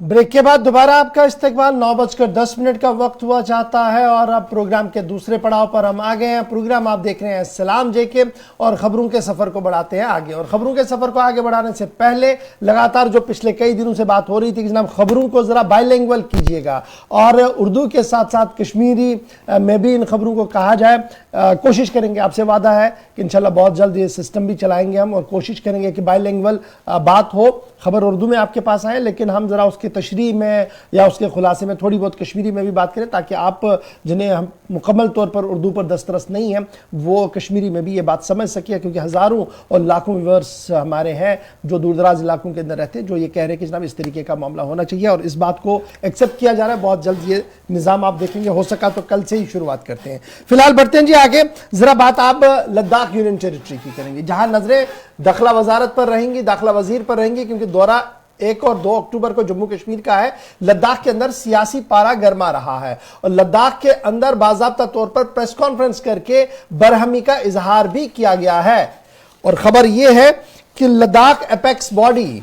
Break के बाद दोबारा आपका इस्तकबाल 9:10 का वक्त हुआ चाहता है और अब प्रोग्राम के दूसरे पड़ाव पर हम आ गए हैं। प्रोग्राम आप देख रहे हैं सलाम जेके और खबरों के सफर को बढ़ाते हैं आगे। और खबरों के सफर को आगे बढ़ाने से पहले लगातार जो पिछले कई दिनों से बात हो रही थी कि जनाब खबरों को जरा बाइलिंगुअल कीजिएगा और उर्दू के साथ साथ कश्मीरी में भी इन खबरों को कहा जाए। कोशिश करेंगे, आपसे वादा है कि इंशाल्लाह बहुत जल्द ये सिस्टम भी चलाएंगे हम और कोशिश करेंगे कि बाइलिंगुअल बात हो, खबर उर्दू में आपके पास आए लेकिन हम जरा उसकी तशरीह में या उसके खुलासे में थोड़ी बहुत कश्मीरी में भी बात करें ताकि आप जिन्हें हम मुकम्मल तौर पर उर्दू पर दस्तरस नहीं है वो कश्मीरी में भी ये बात समझ सके, क्योंकि हज़ारों और लाखों व्यूअर्स हमारे हैं जो दूर दराज इलाकों के अंदर रहते हैं जो ये कह रहे हैं कि जनाब इस तरीके का मामला होना चाहिए और इस बात को एक्सेप्ट किया जा रहा है। बहुत जल्द ये निज़ाम आप देखेंगे, हो सका तो कल से ही शुरुआत करते हैं। फिलहाल बढ़ते हैं जी आगे। जरा बात आप लद्दाख यूनियन टेरिटरी की करेंगे जहां नजरें दाखिला वजारत पर रहेंगी, दाखिला वजीर पर रहेंगी, क्योंकि दौरा 1 और 2 अक्टूबर को जम्मू कश्मीर का है। लद्दाख के अंदर सियासी पारा गर्मा रहा है और लद्दाख के अंदर बाज़ाब्ता तौर पर प्रेस कॉन्फ्रेंस करके बरहमी का इजहार भी किया गया है। और खबर यह है कि लद्दाख एपेक्स बॉडी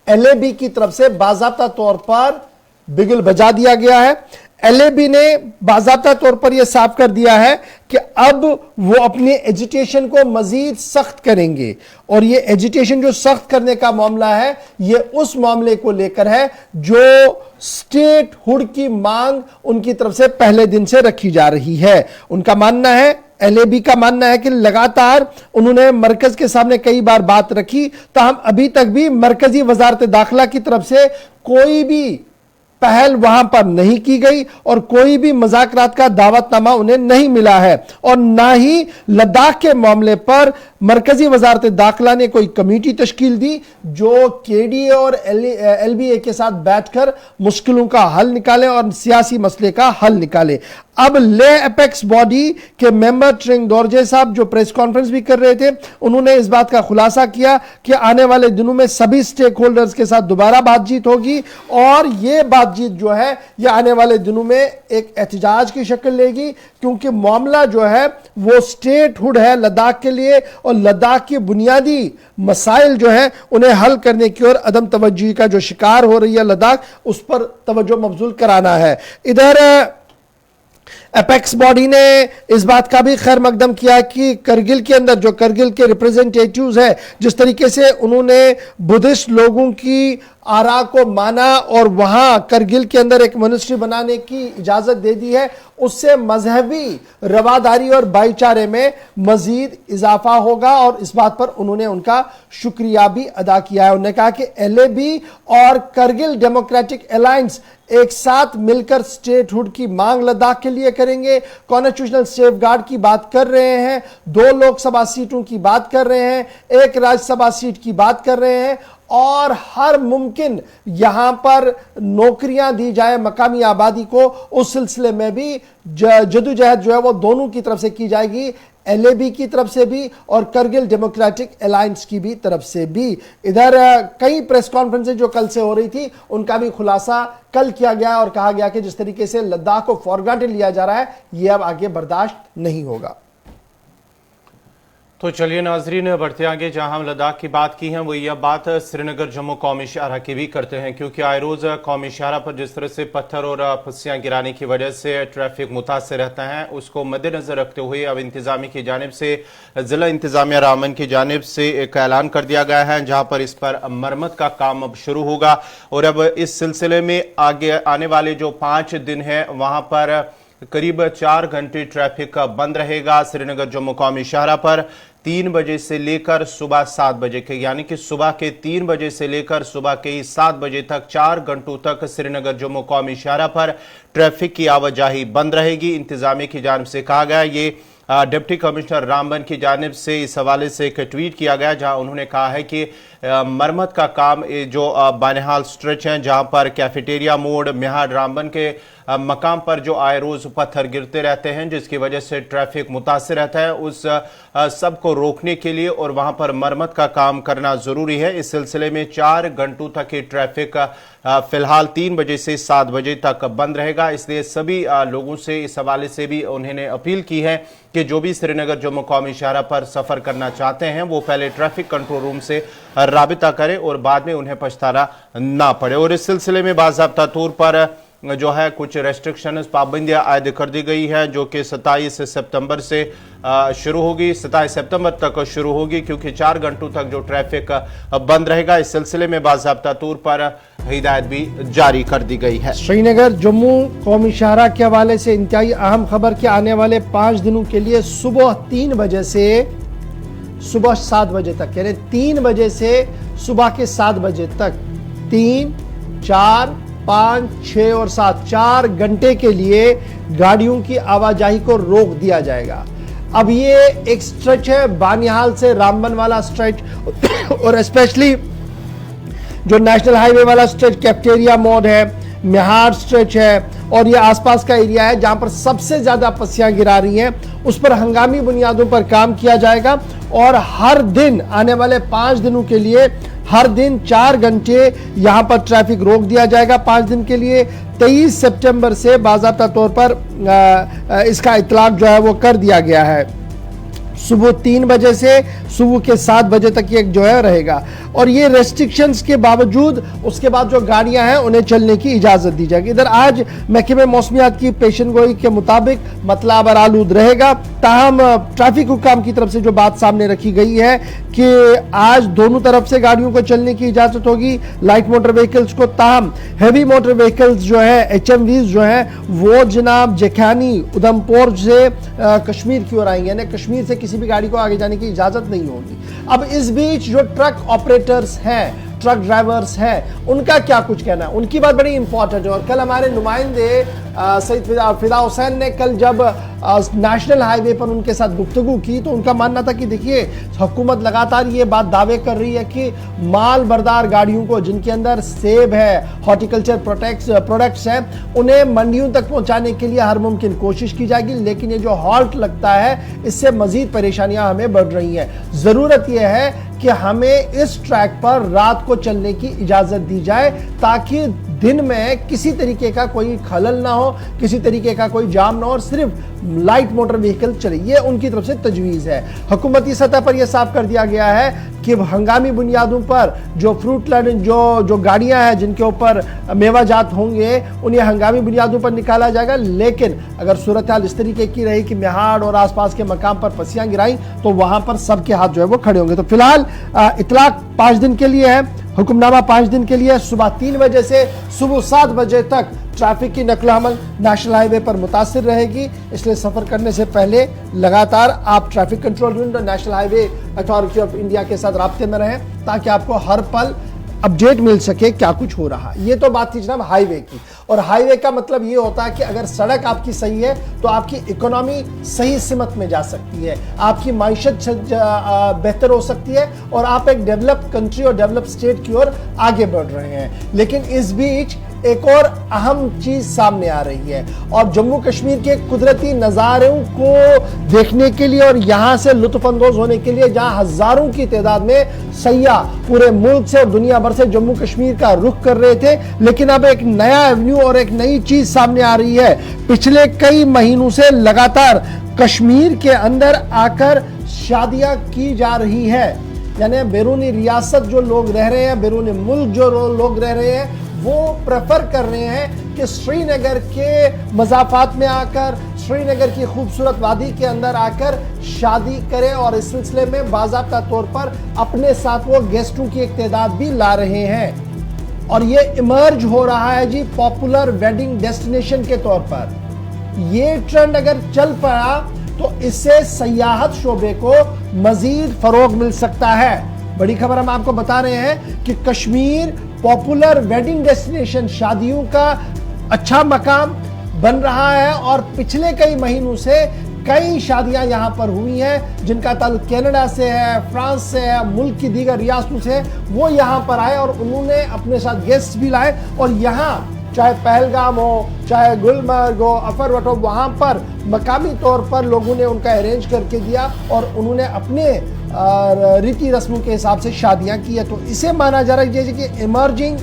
LAB की तरफ से बाज़ाब्ता तौर पर बिगुल बजा दिया गया है। LAB ने बाज़ाब्ता तौर पर यह साफ कर दिया है कि अब वो अपने एजिटेशन को मजीद सख्त करेंगे और ये एजिटेशन जो सख्त करने का मामला है ये उस मामले को लेकर है जो स्टेट हुड की मांग उनकी तरफ से पहले दिन से रखी जा रही है। उनका मानना है, LAB का मानना है कि लगातार उन्होंने मरकज के सामने कई बार बात रखी, ताहम अभी तक भी मरकजी वजारत दाखिला की तरफ से कोई भी पहल वहां पर नहीं की गई और कोई भी मुज़ाकरात का दावतनामा उन्हें नहीं मिला है और ना ही लद्दाख के मामले पर मरकजी वजारत दाखिला ने कोई कमेटी तश्कील दी जो KDA और LBA के साथ बैठकर मुश्किलों का हल निकाले और सियासी मसले का हल निकाले। अब ले एपेक्स बॉडी के मेंबर ट्रिंग दोरजे साहब जो प्रेस कॉन्फ्रेंस भी कर रहे थे, उन्होंने इस बात का खुलासा किया कि आने वाले दिनों में सभी स्टेक होल्डर्स के साथ दोबारा बातचीत होगी और यह बातचीत जो है यह आने वाले दिनों में एक एहतजाज की शक्ल लेगी, क्योंकि मामला जो है वो स्टेट हुड है लद्दाख के लिए और लद्दाख की बुनियादी मसाइल जो है उन्हें हल करने की ओर अदम तवज्जुही का जो शिकार हो रही है लद्दाख, उस पर तवज्जो मबजूल कराना है। इधर एपेक्स बॉडी ने इस बात का भी खैर मकदम किया कि करगिल के अंदर जो करगिल के रिप्रेजेंटेटिव्स है, जिस तरीके से उन्होंने बुद्धिस्ट लोगों की आरा को माना और वहां करगिल के अंदर एक मिनिस्ट्री बनाने की इजाजत दे दी है, उससे मजहबी रवादारी और भाईचारे में मजीद इजाफा होगा और इस बात पर उन्होंने उनका शुक्रिया भी अदा किया है। उन्होंने कहा कि LAB और करगिल डेमोक्रेटिक अलायंस एक साथ मिलकर स्टेट हुड की मांग लद्दाख के लिए करेंगे। कॉन्स्टिट्यूशनल सेफगार्ड की बात कर रहे हैं, 2 लोकसभा सीटों की बात कर रहे हैं, 1 राज्यसभा सीट की बात कर रहे हैं और हर मुमकिन यहां पर नौकरियां दी जाए मकामी आबादी को, उस सिलसिले में भी जदोजहद जो है वो दोनों की तरफ से की जाएगी, LAB की तरफ से भी और करगिल डेमोक्रेटिक अलायंस की भी तरफ से भी। इधर कई प्रेस कॉन्फ्रेंसें जो कल से हो रही थी उनका भी खुलासा कल किया गया और कहा गया कि जिस तरीके से लद्दाख को फॉर ग्रांटेड लिया जा रहा है यह अब आगे बर्दाश्त नहीं होगा। तो चलिए नाजरीन बढ़ते आगे। जहां हम लद्दाख की बात की है वो यह बात श्रीनगर जम्मू कौमी शाहरा की भी करते हैं, क्योंकि आए रोज कौमी शाहरा पर जिस तरह से पत्थर और फस्सियां गिराने की वजह से ट्रैफिक मुतासर रहता है, उसको मद्देनजर रखते हुए अब इंतजामी की जानिब से जिला इंतजामिया रामन की जानिब से एक ऐलान कर दिया गया है जहां पर इस पर मरम्मत का काम अब शुरू होगा और अब इस सिलसिले में आगे आने वाले जो 5 दिन है वहां पर करीब 4 घंटे ट्रैफिक बंद रहेगा। श्रीनगर जम्मू कौमी शाहरा पर 3 बजे से लेकर सुबह 7 बजे के, यानी कि सुबह के 3 बजे से लेकर सुबह के 7 बजे तक 4 घंटों तक श्रीनगर जम्मू कौमी शाहरा पर ट्रैफिक की आवाजाही बंद रहेगी। इंतजामिया की जानिब से कहा गया, ये डिप्टी कमिश्नर रामबन की जानिब से इस हवाले से एक ट्वीट किया गया जहां उन्होंने कहा है कि मरम्मत का काम जो बानिहाल स्ट्रेच हैं जहां पर कैफेटेरिया मोड़ मिहाड रामबन के मकाम पर जो आए रोज पत्थर गिरते रहते हैं जिसकी वजह से ट्रैफिक मुतासर रहता है, उस सब को रोकने के लिए और वहां पर मरम्मत का काम करना जरूरी है। इस सिलसिले में 4 घंटों तक ही ट्रैफिक फिलहाल 3 बजे से 7 बजे तक बंद रहेगा। इसलिए सभी लोगों से इस हवाले से भी उन्होंने अपील की है कि जो भी श्रीनगर जम्मू कौमी शाहराह पर सफर करना चाहते हैं वो पहले ट्रैफिक कंट्रोल रूम से राबिता करें और बाद में उन्हें पछताना ना पड़े। और इस सिलसिले में बाज़ाब्ता तौर पर जो है कुछ रेस्ट्रिक्शन पाबंदियां आयद कर दी गई है, जो कि 27 सितंबर से शुरू होगी, 27 सितंबर तक शुरू होगी, क्योंकि 4 घंटों तक जो ट्रैफिक बंद रहेगा। इस सिलसिले में बाज़ाब्ता तौर पर हिदायत भी जारी कर दी गई है। श्रीनगर जम्मू कौमी शाहराह के हवाले से इंतहाई अहम खबर के आने वाले 5 दिनों के लिए सुबह 3 बजे से सुबह 7 बजे तक, यानी 3 बजे से सुबह के 7 बजे तक 3, 4, 5, 6 और 7 4 घंटे के लिए गाड़ियों की आवाजाही को रोक दिया जाएगा। अब ये एक स्ट्रेच है बानिहाल से रामबन वाला स्ट्रेच और स्पेशली जो नेशनल हाईवे वाला स्ट्रेच कैफेटेरिया मोड है, मेहार स्ट्रेच है और ये आसपास का एरिया है जहां पर सबसे ज्यादा पस्सियां गिरा रही हैं, उस पर हंगामी बुनियादों पर काम किया जाएगा और हर दिन आने वाले 5 दिनों के लिए हर दिन 4 घंटे यहां पर ट्रैफिक रोक दिया जाएगा 5 दिन के लिए। 23 सितंबर से बाज़ाब्ता तौर पर इसका इतलाक जो है वो कर दिया गया है। सुबह 3 बजे से सुबह के 7 बजे तक ये जो है रहेगा और ये रेस्ट्रिक्शंस के बावजूद उसके बाद जो गाड़ियां हैं उन्हें चलने की इजाजत दी जाएगी। इधर आज महकमे मौसमियात की पेशन गोई के मुताबिक मतला बरालूद रहेगा, ताहम ट्रैफिक हुकाम की तरफ से जो बात सामने रखी गई है कि आज दोनों तरफ से गाड़ियों को चलने की इजाजत होगी, लाइट मोटर व्हीकल्स को, ताहम हैवी मोटर व्हीकल्स जो है HMVs जो है वो जनाब जेखानी उधमपुर से कश्मीर की ओर आएंगे, यानी कश्मीर से किसी भी गाड़ी को आगे जाने की इजाजत नहीं होगी। अब इस बीच जो ट्रक ऑपरेटर्स हैं, ट्रक ड्राइवर्स हैं, उनका क्या कुछ कहना है, उनकी बात बड़ी इंपॉर्टेंट है। और कल हमारे नुमाइंदे सईद फिदा हुसैन ने कल जब नेशनल हाईवे पर उनके साथ गुफ्तगू की तो उनका मानना था कि देखिए हुकूमत लगातार ये बात दावे कर रही है कि माल बरदार गाड़ियों को जिनके अंदर सेब है, हॉर्टिकल्चर प्रोडक्ट्स हैं, उन्हें मंडियों तक पहुंचाने के लिए हर मुमकिन कोशिश की जाएगी, लेकिन ये जो हॉल्ट लगता है इससे मजीद परेशानियां हमें बढ़ रही हैं। जरूरत यह है कि हमें इस ट्रैक पर रात को चलने की इजाजत दी जाए ताकि दिन में किसी तरीके का कोई खलल ना हो, किसी तरीके का कोई जाम ना हो और सिर्फ लाइट मोटर व्हीकल चले। ये उनकी तरफ से तजवीज़ है। हुकूमती सतह पर यह साफ कर दिया गया है कि हंगामी बुनियादों पर जो फ्रूट लैंड जो गाड़ियां हैं जिनके ऊपर मेवाजात होंगे उन्हें हंगामी बुनियादों पर निकाला जाएगा, लेकिन अगर सूरत हाल इस तरीके की रही कि मेहाड़ और आसपास के मकाम पर पस्सियां गिराई तो वहां पर सबके हाथ जो है वो खड़े होंगे। तो फिलहाल इतलाक 5 दिन के लिए है, हुक्मनामा 5 दिन के लिए, सुबह 3 बजे से सुबह 7 बजे तक ट्रैफिक की नकल अमल नेशनल हाईवे पर मुतासिर रहेगी, इसलिए सफर करने से पहले लगातार आप ट्रैफिक कंट्रोल यूनिट और national highway authority of India के साथ राब्ते में रहें ताकि आपको हर पल अपडेट मिल सके क्या कुछ हो रहा है। ये तो बात थी जनाब हाईवे की, और हाईवे का मतलब ये होता है कि अगर सड़क आपकी सही है तो आपकी इकोनॉमी सही सिमत में जा सकती है, आपकी माइशत बेहतर हो सकती है और आप एक डेवलप्ड कंट्री और डेवलप्ड स्टेट की ओर आगे बढ़ रहे हैं। लेकिन इस बीच एक और अहम चीज सामने आ रही है और जम्मू कश्मीर के कुदरती नज़ारों को देखने के लिए और यहां से लुत्फ अंदोज होने के लिए जहां हजारों की तादाद में सयाह पूरे मुल्क से और दुनिया भर से जम्मू कश्मीर का रुख कर रहे थे, लेकिन अब एक नया एवेन्यू और एक नई चीज सामने आ रही है। पिछले कई महीनों से लगातार कश्मीर के अंदर आकर शादियां की जा रही है, यानी बैरूनी रियासत जो लोग रह रहे हैं, बैरूनी मुल्क जो लोग रह रहे हैं वो प्रेफर कर रहे हैं कि श्रीनगर के मज़ाफात में आकर, श्रीनगर की खूबसूरत वादी के अंदर आकर शादी करें और इस सिलसिले में बाज़ाब्ता तौर पर अपने साथ वो गेस्टों की एक तादाद भी ला रहे हैं और ये इमर्ज हो रहा है जी पॉपुलर वेडिंग डेस्टिनेशन के तौर पर। ये ट्रेंड अगर चल पड़ा तो इससे सयाहत शोबे को मजीद फरोग मिल सकता है। बड़ी खबर हम आपको बता रहे हैं कि कश्मीर पॉपुलर वेडिंग डेस्टिनेशन, शादियों का अच्छा मकाम बन रहा है और पिछले कई महीनों से कई शादियां यहां पर हुई हैं जिनका ताल्लुक कनाडा से है, फ्रांस से है, मुल्क की दीगर रियासतों से, वो यहां पर आए और उन्होंने अपने साथ गेस्ट भी लाए और यहां चाहे पहलगाम हो, चाहे गुलमर्ग हो, अफरवट हो, वहां पर मकामी तौर पर लोगों ने उनका अरेंज करके दिया और उन्होंने अपने रीति रस्मों के हिसाब से शादियां की है। तो इसे माना जा रहा है जैसे कि इमर्जिंग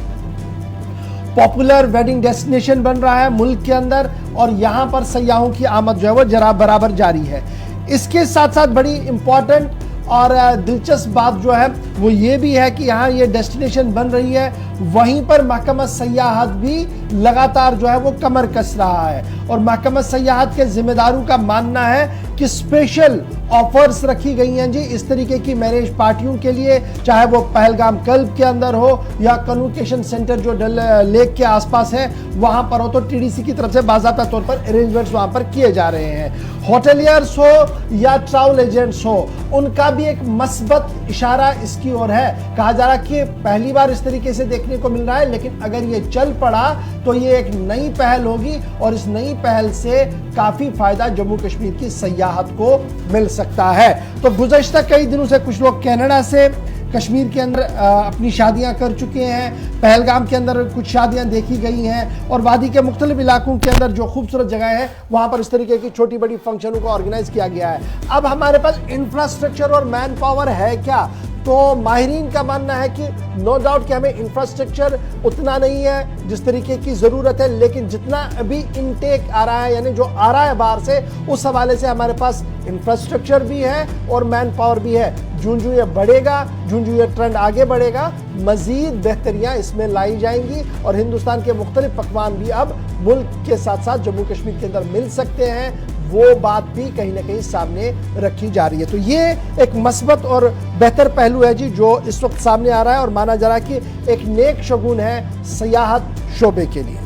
पॉपुलर वेडिंग डेस्टिनेशन बन रहा है मुल्क के अंदर और यहां पर सयाहों की आमद जो है वो जरा बराबर जारी है। इसके साथ साथ बड़ी इंपॉर्टेंट और दिलचस्प बात जो है वो ये भी है कि यहाँ ये डेस्टिनेशन बन रही है, वहीं पर महकमा सयाहत भी लगातार जो है वो कमर कस रहा है। और महकमा सयाहत के जिम्मेदारों का मानना है कि स्पेशल ऑफर्स रखी गई हैं जी इस तरीके की मैरिज पार्टियों के लिए, चाहे वो पहलगाम कल्ब के अंदर हो या कन्वोकेशन सेंटर जो डल लेक के आसपास है वहां पर हो, तो टीडीसी की तरफ से बाज़ाब्ता तौर पर अरेंजमेंट्स वहां पर किए जा रहे हैं। होटलियर्स हो या ट्रैवल एजेंट्स हो, उनका भी एक मस्बत इशारा इसकी ओर है। कहा जा रहा कि पहली बार इस तरीके से देखने को मिल रहा है, लेकिन अगर ये चल पड़ा तो ये एक नई पहल होगी और इस नई पहल से काफी फायदा जम्मू कश्मीर की सयाहत को मिल सकता है। तो गुज़श्ता कई दिनों से कुछ लोग कनाडा से कश्मीर के अंदर अपनी शादियां कर चुके हैं, पहलगाम के अंदर कुछ शादियां देखी गई हैं और वादी के मुख्तलिफ इलाकों के अंदर जो खूबसूरत जगह है वहां पर इस तरीके की छोटी बड़ी फंक्शनों को ऑर्गेनाइज किया गया है। अब हमारे पास इंफ्रास्ट्रक्चर और मैन पावर है क्या? तो माहिरीन का मानना है कि नो डाउट कि हमें इंफ्रास्ट्रक्चर उतना नहीं है जिस तरीके की ज़रूरत है, लेकिन जितना अभी इनटेक आ रहा है यानी जो आ रहा है बाहर से, उस हवाले से हमारे पास इंफ्रास्ट्रक्चर भी है और मैन पावर भी है। जूं ये बढ़ेगा, जूं ये ट्रेंड आगे बढ़ेगा, मजीद बेहतरियां इसमें लाई जाएंगी और हिंदुस्तान के मुख्तलिफ पकवान भी अब मुल्क के साथ साथ जम्मू कश्मीर के अंदर मिल सकते हैं, वो बात भी कहीं ना कहीं सामने रखी जा रही है। तो ये एक मस्बत और बेहतर पहलू है जी जो इस वक्त सामने आ रहा है और माना जा रहा है कि एक नेक शगुन है सयाहत शोबे के लिए।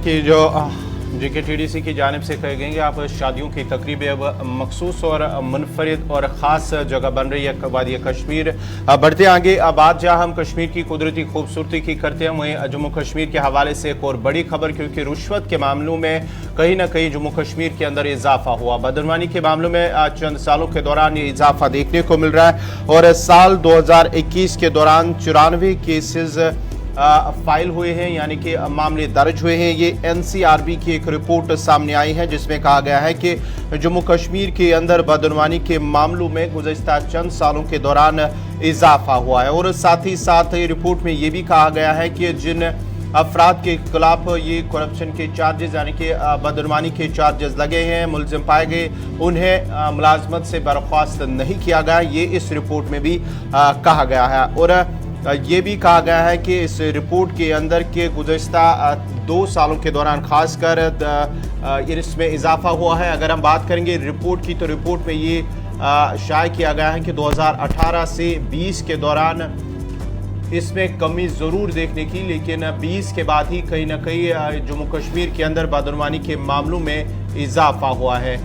कि जो टीडीसी की जानिब से कहे गए आप शादियों की तकरीबें अब मखसूस और मुनफरिद और ख़ास जगह बन रही है वादी कश्मीर। बढ़ते आगे बात जहाँ हम कश्मीर की कुदरती खूबसूरती की करते हैं, वहीं जम्मू कश्मीर के हवाले से एक और बड़ी खबर, क्योंकि रुश्वत के मामलों में कहीं ना कहीं जम्मू कश्मीर के अंदर इजाफा हुआ। बदनवानी के मामलों में चंद सालों के दौरान ये इजाफा देखने को मिल रहा है और साल 2021 के दौरान 94 केसेस फाइल हुए हैं, यानी कि मामले दर्ज हुए हैं। ये एनसीआरबी की एक रिपोर्ट सामने आई है जिसमें कहा गया है कि जम्मू कश्मीर के अंदर बदनवानी के मामलों में गुज़श्ता चंद सालों के दौरान इजाफा हुआ है। और साथ ही साथ रिपोर्ट में ये भी कहा गया है कि जिन अफराद के खिलाफ ये करप्शन के चार्जेस यानी कि बदनवानी के चार्जेस लगे हैं, मुलजिम पाए गए, उन्हें मुलाजमत से बर्खास्त नहीं किया गया। ये इस रिपोर्ट में भी कहा गया है और ये भी कहा गया है कि इस रिपोर्ट के अंदर के गुज़श्ता 2 सालों के दौरान खासकर इसमें इजाफा हुआ है। अगर हम बात करेंगे रिपोर्ट की, तो रिपोर्ट में ये शाये किया गया है कि 2018 से 20 के दौरान इसमें कमी ज़रूर देखने की, लेकिन 20 के बाद ही कहीं ना कहीं जम्मू कश्मीर के अंदर बदनवानी के मामलों में इजाफा हुआ है।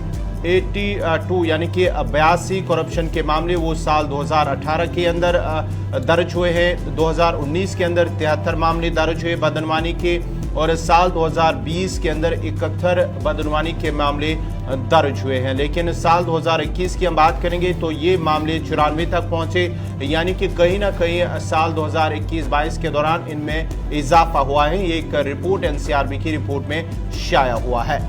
82 यानी कि 82 करप्शन के मामले वो साल 2018 के अंदर दर्ज हुए हैं। 2019 के अंदर 73 मामले दर्ज हुए बदनवानी के और साल 2020 के अंदर 71 बदनवानी के मामले दर्ज हुए हैं। लेकिन साल 2021 की हम बात करेंगे तो ये मामले 94 तक पहुंचे, यानी कि कहीं ना कहीं साल 2021-22 के दौरान इनमें इजाफा हुआ है। ये एक रिपोर्ट एनसीआरबी की रिपोर्ट में शाया हुआ है।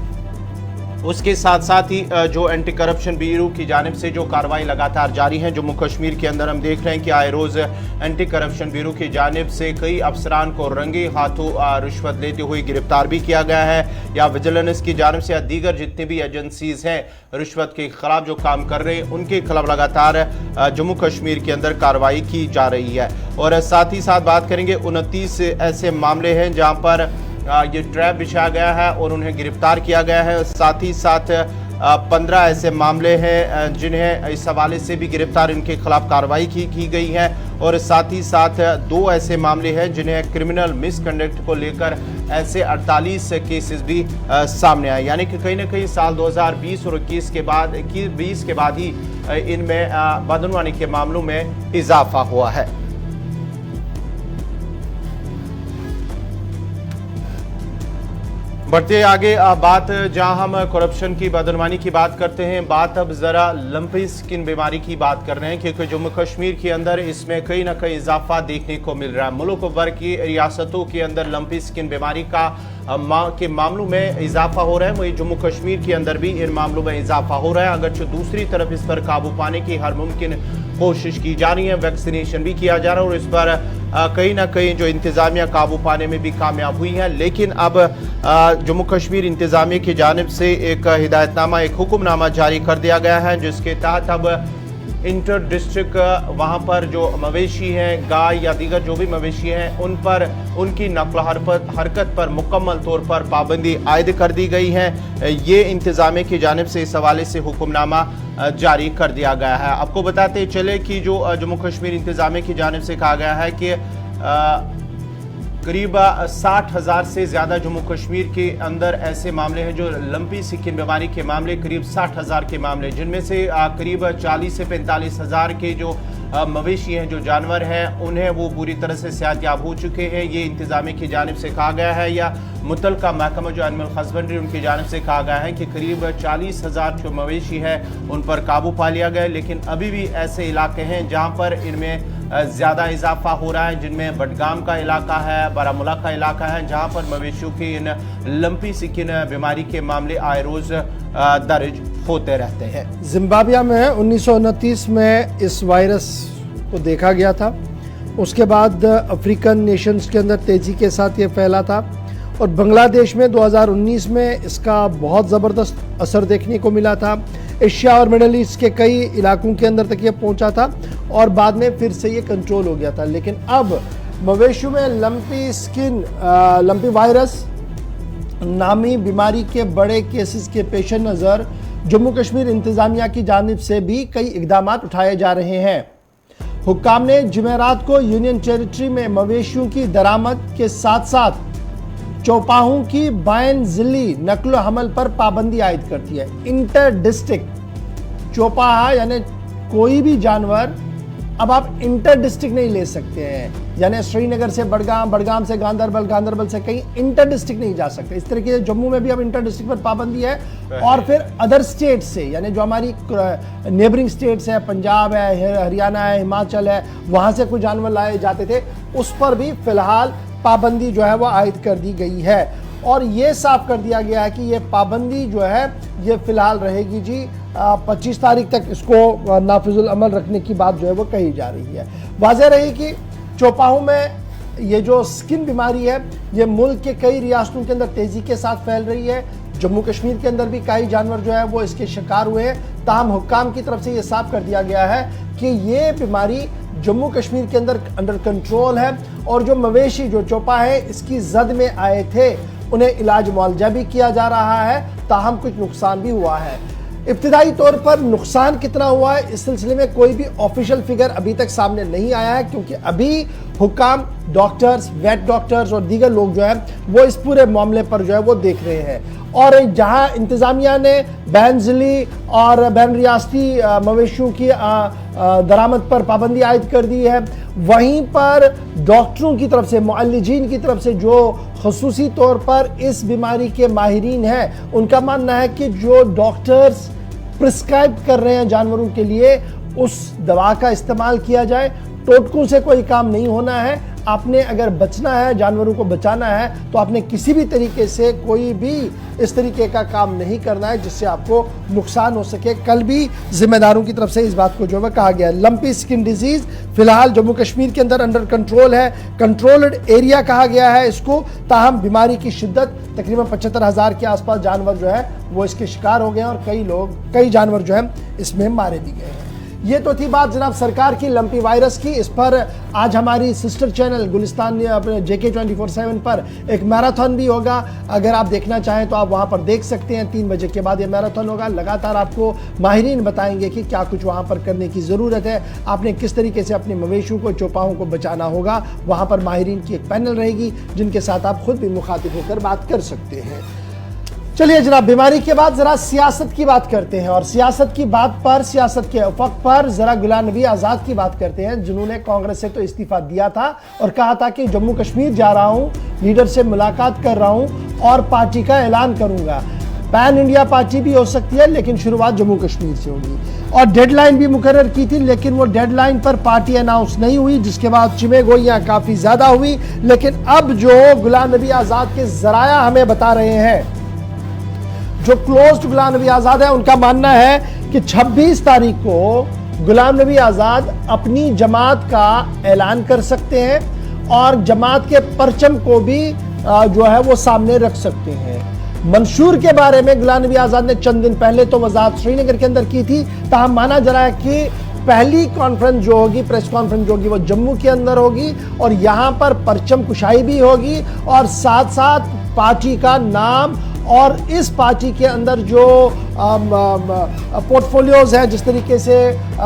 उसके साथ साथ ही जो एंटी करप्शन ब्यूरो की जानिब से जो कार्रवाई लगातार जारी है जम्मू कश्मीर के अंदर, हम देख रहे हैं कि आए रोज़ एंटी करप्शन ब्यूरो की जानिब से कई अफसरान को रंगे हाथों रिश्वत लेते हुए गिरफ्तार भी किया गया है, या विजिलेंस की जानिब से या दीगर जितनी भी एजेंसीज हैं रिश्वत के खिलाफ जो काम कर रहे हैं उनके खिलाफ लगातार जम्मू कश्मीर के अंदर कार्रवाई की जा रही है। और साथ ही साथ बात करेंगे 29 ऐसे मामले हैं जहाँ पर ये ट्रैप बिछाया गया है और उन्हें गिरफ्तार किया गया है। साथ ही साथ 15 ऐसे मामले हैं जिन्हें इस हवाले से भी गिरफ्तार इनके खिलाफ कार्रवाई की गई है। और साथ ही साथ 2 ऐसे मामले हैं जिन्हें क्रिमिनल मिसकंडक्ट को लेकर ऐसे 48 केसेस भी सामने आए, यानी कि कहीं ना कहीं साल 2020 और 21 के बाद 20 के बाद ही इनमें बदनवानी के मामलों में इजाफा हुआ है। बढ़ते आगे बात जहां हम करप्शन की बदनवानी की बात करते हैं, बात अब ज़रा लंपी स्किन बीमारी की बात कर रहे हैं, क्योंकि जम्मू कश्मीर के अंदर इसमें कहीं ना कहीं इजाफा देखने को मिल रहा है। मुल्क भर की रियासतों के अंदर लंपी स्किन बीमारी का के मामलों में इजाफा हो रहा है, वही जम्मू कश्मीर के अंदर भी इन मामलों में इजाफा हो रहा है। अगरचे दूसरी तरफ इस पर काबू पाने की हर मुमकिन कोशिश की जा रही है, वैक्सीनेशन भी किया जा रहा है और इस पर कहीं ना कहीं जो इंतजामिया काबू पाने में भी कामयाब हुई है। लेकिन अब जम्मू कश्मीर इंतजामिया की जानिब से एक हिदायतनामा, एक हुक्मनामा जारी कर दिया गया है, जिसके तहत अब इंटर डिस्ट्रिक्ट वहाँ पर जो मवेशी हैं, गाय या दीगर जो भी मवेशी हैं, उन पर उनकी नकल हरकत पर मुकम्मल तौर पर पाबंदी आयद कर दी गई है। ये इंतजामिया की जानिब से इस हवाले से हुक्मनामा जारी कर दिया गया है। आपको बताते चले कि जो जम्मू कश्मीर इंतजामिया की जानिब से कहा गया है कि करीब 60,000 से ज़्यादा जम्मू कश्मीर के अंदर ऐसे मामले हैं जो लंपी स्किन बीमारी के मामले, करीब 60,000 के मामले, जिनमें से करीब 40 से 45,000 के जो मवेशी हैं, जो जानवर हैं, उन्हें वो पूरी तरह से सेहतयाब हो चुके हैं। ये इंतजामिया की जानिब से कहा गया है, या मुतलका महकमा जो एनिमल हस्बेंड्री उनकी जानिब से कहा गया है कि करीब 40,000 जो मवेशी हैं उन पर काबू पा लिया गया। लेकिन अभी भी ऐसे इलाके हैं जहाँ पर इनमें ज़्यादा इजाफा हो रहा है, जिनमें बडगाम का इलाका है, बारामूला का इलाका है, जहाँ पर मवेशियों की इन लंपी स्किन बीमारी के मामले आए रोज़ दर्ज होते रहते हैं। जिम्बाब्वे में 1929 में इस वायरस को देखा गया था। उसके बाद अफ्रीकन नेशंस के अंदर तेज़ी के साथ ये फैला था और बांग्लादेश में 2019 में इसका बहुत ज़बरदस्त असर देखने को मिला था। एशिया और मिडल ईस्ट के कई इलाकों के अंदर तक ये पहुंचा था और बाद में फिर से ये कंट्रोल हो गया था। लेकिन अब मवेशियों में लंपी वायरस नामी बीमारी के बड़े केसेस के पेश नज़र जम्मू कश्मीर इंतजामिया की जानिब से भी कई इकदाम उठाए जा रहे हैं। हुक्काम ने जुमेरात को यूनियन टेरिटरी में मवेशियों की दरामद के साथ साथ चौपाहों की बायन जिली नकलो हमल पर पाबंदी आयद करती है। इंटर डिस्ट्रिक्ट चौपाहा यानी कोई भी जानवर अब आप इंटर डिस्ट्रिक्ट नहीं ले सकते हैं, यानी श्रीनगर से बडगाम, बडगाम से गांदरबल, गांदरबल से कहीं इंटर डिस्ट्रिक्ट नहीं जा सकते। इस तरीके से जम्मू में भी अब इंटर डिस्ट्रिक्ट पर पाबंदी है। और फिर अदर स्टेट से, यानी जो हमारी नेबरिंग स्टेट्स है, पंजाब है, हरियाणा है, हिमाचल है, वहां से कुछ जानवर लाए जाते थे, उस पर भी फिलहाल पाबंदी जो है वो आयद कर दी गई है। और ये साफ कर दिया गया है कि ये पाबंदी जो है ये फिलहाल रहेगी जी 25 तारीख तक इसको नाफिजुल अमल रखने की बात जो है वो कही जा रही है। वाज़ेह रही कि चौपाहों में ये जो स्किन बीमारी है ये मुल्क के कई रियासतों के अंदर तेज़ी के साथ फैल रही है। जम्मू कश्मीर के अंदर भी कई जानवर जो है वो इसके शिकार हुए हैं। ताहम हुक्काम की तरफ से ये साफ कर दिया गया है कि ये बीमारी जम्मू कश्मीर के अंदर अंडर कंट्रोल है और जो मवेशी, जो चौपा है, इसकी जद में आए थे, उन्हें इलाज मुआवजा भी किया जा रहा है। ताहम कुछ नुकसान भी हुआ है। इब्तिदाई तौर पर नुकसान कितना हुआ है इस सिलसिले में कोई भी ऑफिशियल फिगर अभी तक सामने नहीं आया है, क्योंकि अभी हुक्काम, डॉक्टर्स, वेट डॉक्टर्स और दीगर लोग जो है वो इस पूरे मामले पर जो है वो देख रहे हैं। और जहां इंतजामिया ने बैन जिली और बैन रियासती मवेशियों की दरामद पर पाबंदी आयद कर दी है, वहीं पर डॉक्टरों की तरफ से, मुअल्लिजीन की तरफ से, जो खुसूसी तौर पर इस बीमारी के माहिरीन हैं, उनका मानना है कि जो डॉक्टर्स प्रिस्क्राइब कर रहे हैं जानवरों के लिए, उस दवा का इस्तेमाल किया जाए। टोटकों से कोई काम नहीं होना है। आपने अगर बचना है, जानवरों को बचाना है, तो आपने किसी भी तरीके से कोई भी इस तरीके का काम नहीं करना है जिससे आपको नुकसान हो सके। कल भी जिम्मेदारों की तरफ से इस बात को जो है कहा गया है। लंपी स्किन डिजीज फिलहाल जम्मू कश्मीर के अंदर अंडर कंट्रोल है, कंट्रोल्ड एरिया कहा गया है इसको। ताहम बीमारी की शिद्दत तकरीबन 75,000 के आसपास जानवर जो है वो इसके शिकार हो गए हैं और कई जानवर जो है इसमें मारे भी गए हैं। ये तो थी बात जनाब सरकार की लंपी वायरस की। इस पर आज हमारी सिस्टर चैनल गुलिस्तान JK 24/7 पर एक मैराथन भी होगा। अगर आप देखना चाहें तो आप वहां पर देख सकते हैं। 3 बजे के बाद ये मैराथन होगा। लगातार आपको माहिरीन बताएंगे कि क्या कुछ वहां पर करने की ज़रूरत है, आपने किस तरीके से अपने मवेशियों को, चौपाहों को बचाना होगा। वहां पर माहिरीन की एक पैनल रहेगी जिनके साथ आप खुद भी मुखातिब होकर बात कर सकते हैं। चलिए जनाब, बीमारी के बाद जरा सियासत की बात करते हैं और सियासत की बात पर, सियासत के उफक पर जरा गुलाम नबी आज़ाद की बात करते हैं, जिन्होंने कांग्रेस से तो इस्तीफा दिया था और कहा था कि जम्मू कश्मीर जा रहा हूं, लीडर से मुलाकात कर रहा हूं और पार्टी का ऐलान करूंगा। पैन इंडिया पार्टी भी हो सकती है, लेकिन शुरुआत जम्मू कश्मीर से होगी। और डेडलाइन भी मुकर्रर की थी, लेकिन वो डेडलाइन पर पार्टी अनाउंस नहीं हुई, जिसके बाद चिमेगोइयां काफी ज्यादा हुई। लेकिन अब जो गुलाम नबी आजाद के जराया हमें बता रहे हैं, जो क्लोज्ड गुलाम नबी आजाद है, उनका मानना है कि 26 तारीख को गुलाम नबी आजाद अपनी जमात का ऐलान कर सकते हैं और जमात के परचम को भी जो है वो सामने रख सकते हैं। मंशूर के बारे में गुलाम नबी आजाद ने चंद दिन पहले तो वजाहत श्रीनगर के अंदर की थी, ताहम माना जा रहा है कि पहली कॉन्फ्रेंस जो होगी, प्रेस कॉन्फ्रेंस जो होगी, वो जम्मू के अंदर होगी और यहां पर परचम कुशाई भी होगी और साथ साथ पार्टी का नाम और इस पार्टी के अंदर जो पोर्टफोलियोज हैं, जिस तरीके से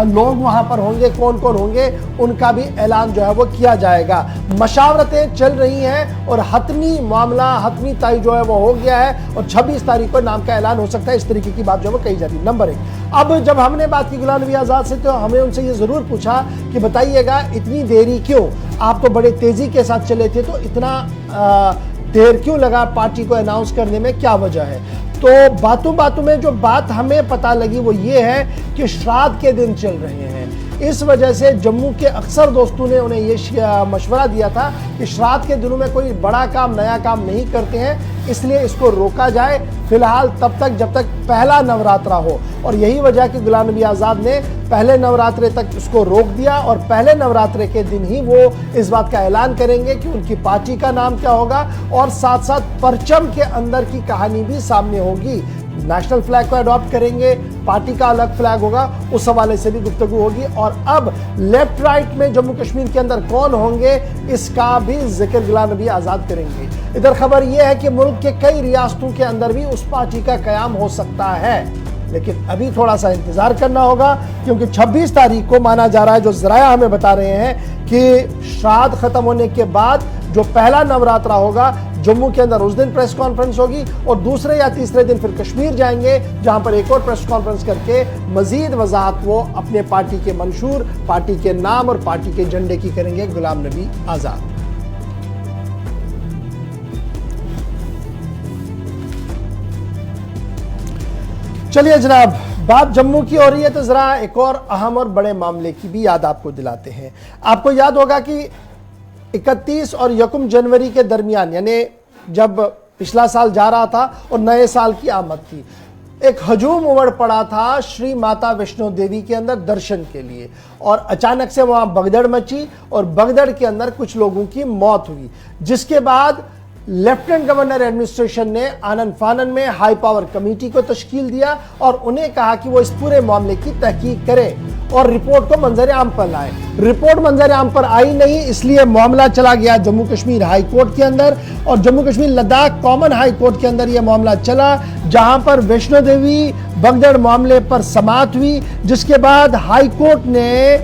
लोग वहां पर होंगे, कौन कौन होंगे, उनका भी ऐलान जो है वो किया जाएगा। मशावरतें चल रही हैं और हतमी मामला, हतमी तय जो है वो हो गया है और 26 तारीख को नाम का ऐलान हो सकता है। इस तरीके की बात जो है वो कही जाती है। नंबर 1, अब जब हमने बात की गुलाम नबी आजाद से, तो हमें उनसे ये जरूर पूछा कि बताइएगा इतनी देरी क्यों, आप तो बड़े तेजी के साथ चले थे, तो इतना देर क्यों लगा पार्टी को अनाउंस करने में, क्या वजह है? तो बातों में जो बात हमें पता लगी वो ये है कि श्राद्ध के दिन चल रहे हैं। इस वजह से जम्मू के अक्सर दोस्तों ने उन्हें ये मशवरा दिया था कि श्राद्ध के दिनों में कोई बड़ा काम, नया काम नहीं करते हैं, इसलिए इसको रोका जाए फिलहाल तब तक जब तक पहला नवरात्रा हो। और यही वजह कि गुलाम नबी आजाद ने पहले नवरात्रे तक इसको रोक दिया और पहले नवरात्रे के दिन ही वो इस बात का ऐलान करेंगे कि उनकी पार्टी का नाम क्या होगा और साथ साथ परचम के अंदर की कहानी भी सामने होगी। नेशनल फ्लैग को अडॉप्ट करेंगे, पार्टी का अलग फ्लैग होगा, उस हवाले से भी गुफ्तगू होगी। और अब लेफ्ट राइट में जम्मू कश्मीर के अंदर कौन होंगे, इसका भी जिक्र गुलाम नबी आजाद करेंगे। इधर खबर यह है कि मुल्क के कई रियासतों के अंदर भी उस पार्टी का कयाम हो सकता है, लेकिन अभी थोड़ा सा इंतजार करना होगा, क्योंकि 26 तारीख को माना जा रहा है, जो जराया हमें बता रहे हैं कि श्राद्ध खत्म होने के बाद जो पहला नवरात्रा होगा जम्मू के अंदर, उस दिन प्रेस कॉन्फ्रेंस होगी और दूसरे या तीसरे दिन फिर कश्मीर जाएंगे, जहां पर एक और प्रेस कॉन्फ्रेंस करके मजीद वजाहत वो अपने पार्टी के मंशूर, पार्टी के नाम और पार्टी के झंडे की करेंगे गुलाम नबी आजाद। चलिए जनाब, बात जम्मू की हो रही है तो जरा एक और अहम और बड़े मामले की भी याद आपको दिलाते हैं। आपको याद होगा कि 31 और 1 जनवरी के दरमियान, यानी जब पिछला साल जा रहा था और नए साल की आमद थी, एक हजूम उमड़ पड़ा था श्री माता वैष्णो देवी के अंदर दर्शन के लिए और अचानक से वहां भगदड़ मची और भगदड़ के अंदर कुछ लोगों की मौत हुई, जिसके बाद लेफ्टिनेंट गवर्नर एडमिनिस्ट्रेशन ने आनन फानन में हाई पावर कमेटी को तश्कील दिया और उन्हें कहा कि वो इस पूरे मामले की तहकीक करें और रिपोर्ट को मंजर आम पर लाए। रिपोर्ट मंजर आम पर आई नहीं, इसलिए मामला चला गया जम्मू कश्मीर हाई कोर्ट के अंदर और Jammu Kashmir Ladakh common high court के अंदर यह मामला चला, जहां पर वैष्णो देवी भगदड़ मामले पर समाअत हुई, जिसके बाद हाई कोर्ट ने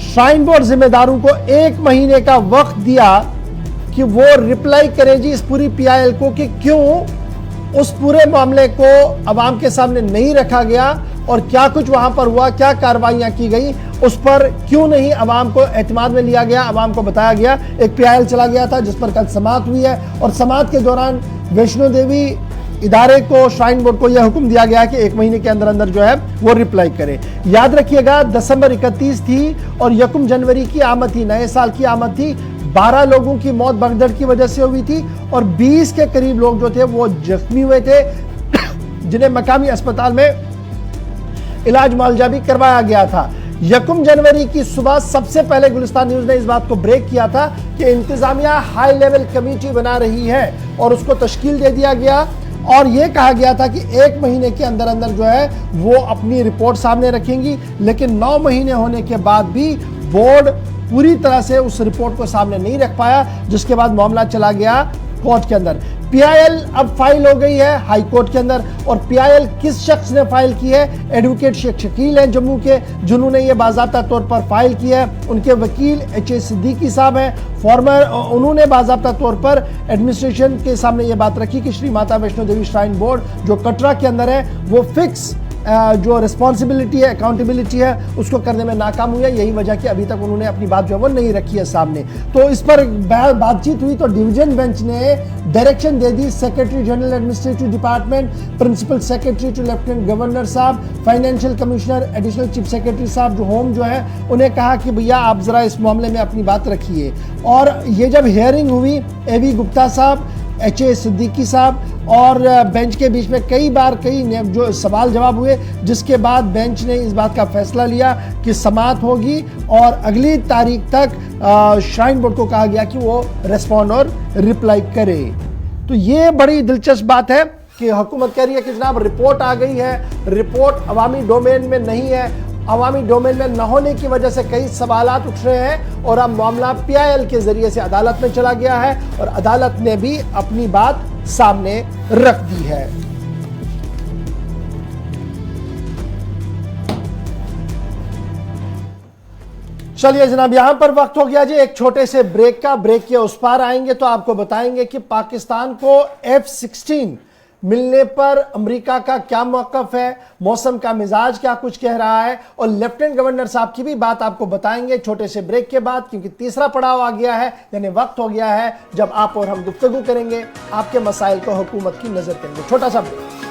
श्राइन बोर्ड जिम्मेदारों को 1 महीने का वक्त दिया कि वो रिप्लाई करें जी इस पूरी पीआईएल को कि क्यों उस पूरे मामले को अवाम के सामने नहीं रखा गया और क्या कुछ वहां पर हुआ, क्या कार्रवाइयां की गई, उस पर क्यों नहीं अवाम को एतमाद में लिया गया, अवाम को बताया गया। एक पीआईएल चला गया था जिस पर कल समाअत हुई है और समाअत के दौरान वैष्णो देवी इदारे को, श्राइन बोर्ड को यह हुक्म दिया गया कि 1 महीने के अंदर अंदर जो है वो रिप्लाई करे। याद रखिएगा दिसंबर 31 थी और 1 जनवरी की आमद थी, नए साल की आमद थी। 12 लोगों की मौत भगदड़ की वजह से हुई थी और 20 के करीब लोग जो थे वो जख्मी हुए थे, जिन्हें मकामी अस्पताल में इलाज मुआवजा भी करवाया गया था। 1 जनवरी की सुबह सबसे पहले गुलिस्तान न्यूज ने इस बात को ब्रेक किया था कि इंतजामिया हाई लेवल कमेटी बना रही है और उसको तश्कील दे दिया गया और यह कहा गया था कि 1 महीने के अंदर अंदर जो है वो अपनी रिपोर्ट सामने रखेंगी, लेकिन 9 महीने होने के बाद भी बोर्ड पूरी तरह से उस रिपोर्ट को सामने नहीं रख पाया, जिसके बाद मामला चला गया कोर्ट के अंदर। पीआईएल अब फाइल हो गई है हाई कोर्ट के अंदर और पीआईएल किस शख्स ने फाइल की है? एडवोकेट शेख शकील हैं जम्मू के, जिन्होंने ये बाज़ाब्ता तौर पर फाइल की है। उनके वकील एच ए सिद्दीकी साहब हैं, फॉर्मर, उन्होंने बाज़ाब्ता तौर पर एडमिनिस्ट्रेशन के सामने ये बात रखी कि श्री माता वैष्णो देवी श्राइन बोर्ड जो कटरा के अंदर है वो फिक्स जो रिस्पॉन्सिबिलिटी है, अकाउंटेबिलिटी है, उसको करने में नाकाम हुए। यही वजह कि अभी तक उन्होंने अपनी बात जो है वो नहीं रखी है सामने। तो इस पर बातचीत हुई तो डिवीजन बेंच ने डायरेक्शन दे दी secretary general administrative department, principal secretary to lieutenant governor साहब, financial commissioner, additional chief secretary साहब जो होम जो है, उन्हें कहा कि भैया आप जरा इस मामले में अपनी बात रखिए। और ये जब हियरिंग हुई, एवी गुप्ता साहब, एच.ए. सिद्दीकी साहब और बेंच के बीच में कई जो सवाल जवाब हुए, जिसके बाद बेंच ने इस बात का फैसला लिया कि समाअत होगी और अगली तारीख तक श्राइन बोर्ड को कहा गया कि वो रेस्पॉन्ड और रिप्लाई करे। तो ये बड़ी दिलचस्प बात है कि हुकूमत कह रही है कि जनाब रिपोर्ट आ गई है, रिपोर्ट अवामी डोमेन में नहीं है, अवामी डोमेन में न होने की वजह से कई सवालात उठ रहे हैं और अब मामला PIL के जरिए से अदालत में चला गया है और अदालत ने भी अपनी बात सामने रख दी है। चलिए जनाब, यहां पर वक्त हो गया जी एक छोटे से ब्रेक का। ब्रेक के उस पार आएंगे तो आपको बताएंगे कि पाकिस्तान को F-16 मिलने पर अमेरिका का क्या मौकफ है, मौसम का मिजाज क्या कुछ कह रहा है, और लेफ्टिनेंट गवर्नर साहब की भी बात आपको बताएंगे छोटे से ब्रेक के बाद, क्योंकि तीसरा पड़ाव आ गया है, यानी वक्त हो गया है जब आप और हम गुफ्तगू करेंगे, आपके मसाइल को हुकूमत की नजर करेंगे। छोटा सा ब्रेक।